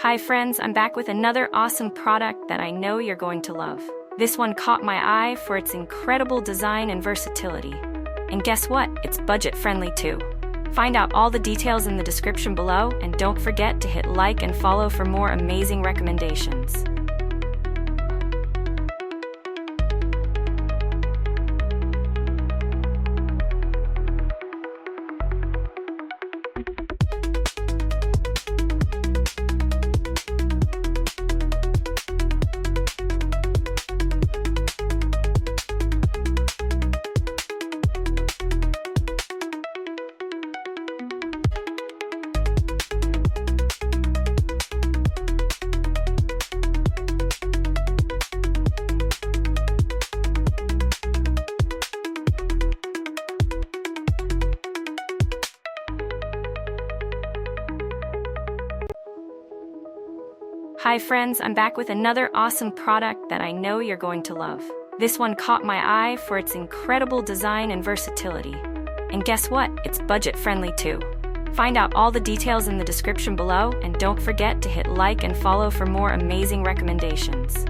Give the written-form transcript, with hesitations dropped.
Hi friends, I'm back with another awesome product that I know you're going to love. This one caught my eye for its incredible design and versatility. And guess what? It's budget friendly too. Find out all the details in the description below, and don't forget to hit like and follow for more amazing recommendations. Hi friends, I'm back with another awesome product that I know you're going to love. This one caught my eye for its incredible design and versatility. And guess what? It's budget friendly too. Find out all the details in the description below, and don't forget to hit like and follow for more amazing recommendations.